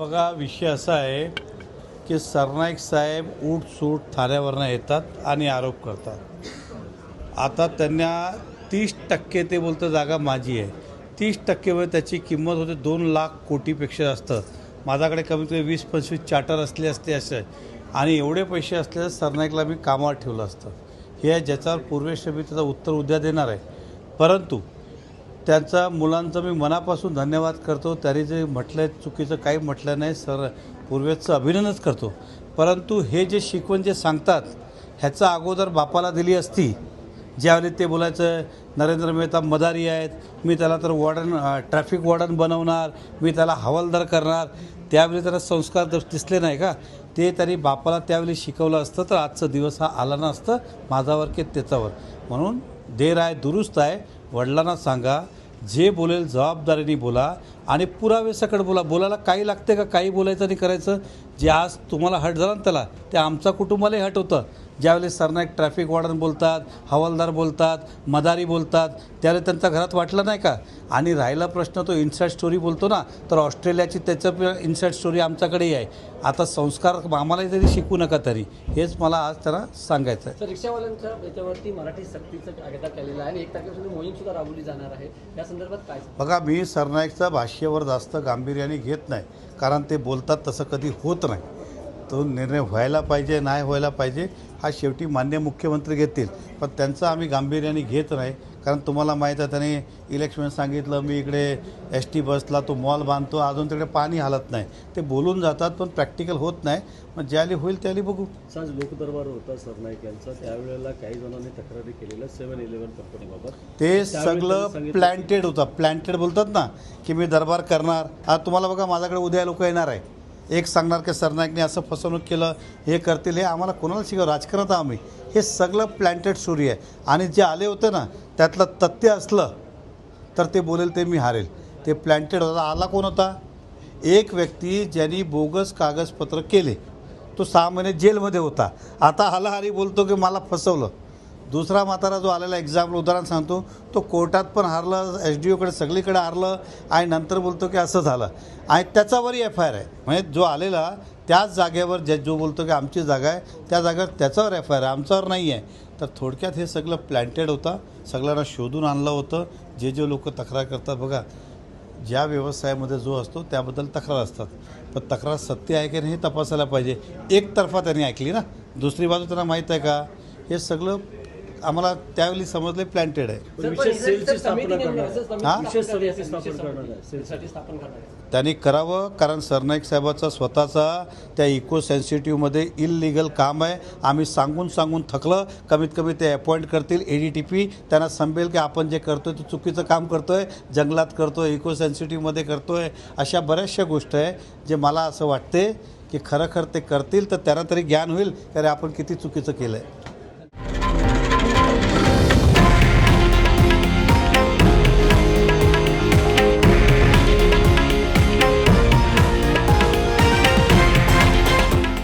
बघा, विषय असा आहे की सरनाईक साहेब उठसूट ठाण्यावरनं येतात आणि आरोप करतात. आता त्यांना 30% ते बोलतं जागा माझी आहे. 30% त्याची किंमत होते 2 लाख कोटीपेक्षा जास्त. माझ्याकडे कमीत कमी 20-25 चार्टर असले असते असे, आणि एवढे पैसे असले सरनाईकला मी कामावर ठेवलं असतं. हे आहे ज्याच्यावर पूर्वेश मी त्याचं उत्तर उद्या देणार आहे. परंतु त्यांचा मुलांचं मी मनापासून धन्यवाद करतो. त्यांनी जे म्हटलं आहे चुकीचं काही म्हटलं नाही. पूर्वेशचं अभिनंदनच करतो. परंतु हे जे शिकवण जे सांगतात ह्याचा अगोदर बापाला दिली असती. ज्यावेळी ते बोलायचं नरेंद्र मेहता मदारी आहेत, मी त्याला तर ट्रॅफिक वॉर्डन बनवणार, मी त्याला हवालदार करणार, त्यावेळी त्याला संस्कार दिसले नाही का? ते त्यांनी बापाला त्यावेळी शिकवलं असतं तर आजचा दिवस हा आला नसतं माझावर की त्याच्यावर. म्हणून देर आहे दुरुस्त आहे. वडिलांना सांगा, जे बोलेल जबाबदारीने बोला आणि पुरावेसकट बोला. बोलायला काही लागते का? काही बोलायचं आणि करायचं. जे आज तुम्हाला हट झालं ना त्याला, ते आमच्या कुटुंबालाही हट होतं. ज्यावेळेस सरनाईक ट्रॅफिक वॉर्डन बोलतात, हवालदार बोलतात, मदारी बोलतात, त्यावेळेस त्यांच्या घरात वाटलं नाही का? आणि राहिला प्रश्न तो इन्साईड स्टोरी बोलतो ना, तर ऑस्ट्रेलियाची त्याचं इन्साईड स्टोरी आमच्याकडेही आहे. आता संस्कार आम्हालाही तरी शिकू नका तरी, हेच मला आज त्यांना सांगायचं आहे. रिक्षावाल्यांच्या याच्यावरती मराठी सक्तीचं कायदा केलेला आहे आणि 1 तारखेपासून मोहीम सुद्धा राबवली जाणार आहे. या संदर्भात काय? बघा, मी सरनाईकचा भाष्यावर जास्त गांभीर्याने घेत नाही, कारण ते बोलतात तसं कधी होत नाही. तो निर्णय व्हायला पाहिजे नाही व्हायला पाहिजे हा शेवटी माननीय मुख्यमंत्री घेतील, पण त्यांचं आम्ही गांभीर्याने घेत नाही. कारण तुम्हाला माहीत आहे त्याने इलेक्शन सांगितलं मी इकडे ST बसला तो मॉल बांधतो, अजून तिकडे पाणी हालत नाही. ते बोलून जातात पण प्रॅक्टिकल होत नाही. मग ज्याली होईल त्याली बघू. आज लोकदरबार होता सरनाईक यांचा, त्यावेळेला काही जणांनी तक्रारी केलेल्या 7-11 कंपनीबाबत. ते सगळं प्लॅन्टेड होतं. प्लॅन्टेड बोलतात ना की मी दरबार करणार. आता तुम्हाला बघा, माझ्याकडे उद्या लोक येणार आहे, एक सांगणार की सरनाईकने असं फसवणूक केलं, हे करतील. हे आम्हाला कोणाला शिकव? राजकारणात आम्ही हे सगळं प्लॅन्टेड स्टोरी आहे. आणि जे आले होते ना त्यातलं तथ्य असलं तर ते बोलेल ते मी हारेल. ते प्लॅन्टेड होता. आला कोण होता? एक व्यक्ती ज्यांनी बोगस कागदपत्र केले, तो 6 महिने जेलमध्ये होता. आता आला आणि बोलतो की मला फसवलं. दुसरा म्हातारा जो आलेला एक्झाम्पल उदाहरण सांगतो, तो कोर्टात पण हारलं, SDOकडे सगळीकडे हारलं आणि नंतर बोलतो की असं झालं. आणि त्याच्यावरही FIR आहे. म्हणजे जो आलेला त्याच जागेवर जो बोलतो की आमची जागा आहे त्या जागेवर त्याच्यावर FIR आहे, आमच्यावर नाही आहे. तर थोडक्यात हे सगळं प्लॅन्टेड होता. सगळ्यांना शोधून आणलं होतं. जे लोक तक्रार करतात, बघा, ज्या व्यवसायामध्ये जो असतो त्याबद्दल तक्रार असतात, पण तक्रार सत्य आहे की नाही हे तपासायला पाहिजे. एकतर्फा त्यांनी ऐकली ना, दुसरी बाजू त्यांना माहीत आहे का? हे सगळं आम्हाला त्यावेळी समजले प्लॅन्टेड आहे. त्यांनी करावं, कारण सरनाईक साहेबाचा स्वतःचा त्या इको सेन्सिटिव्हमध्ये इललिगल काम आहे. आम्ही सांगून थकलं. कमीत कमी ते अपॉइंट करतील ADTP. त्यांना समजेल की आपण जे करतोय ते चुकीचं काम करतोय, जंगलात करतोय, इको सेन्सिटिव्हमध्ये करतोय. अशा बऱ्याचशा गोष्टी आहे जे मला असं वाटते की खरं ते करतील तर त्यांना तरी ज्ञान होईल की आपण किती चुकीचं केलं आहे.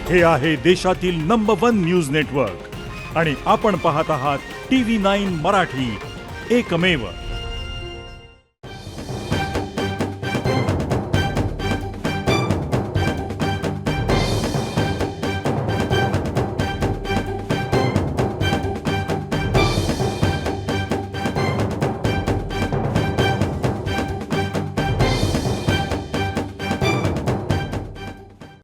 हे आहे देशातील नंबर 1 न्यूज नेटवर्क आणि आपण पाहत आहात TV9 मराठी, एकमेव.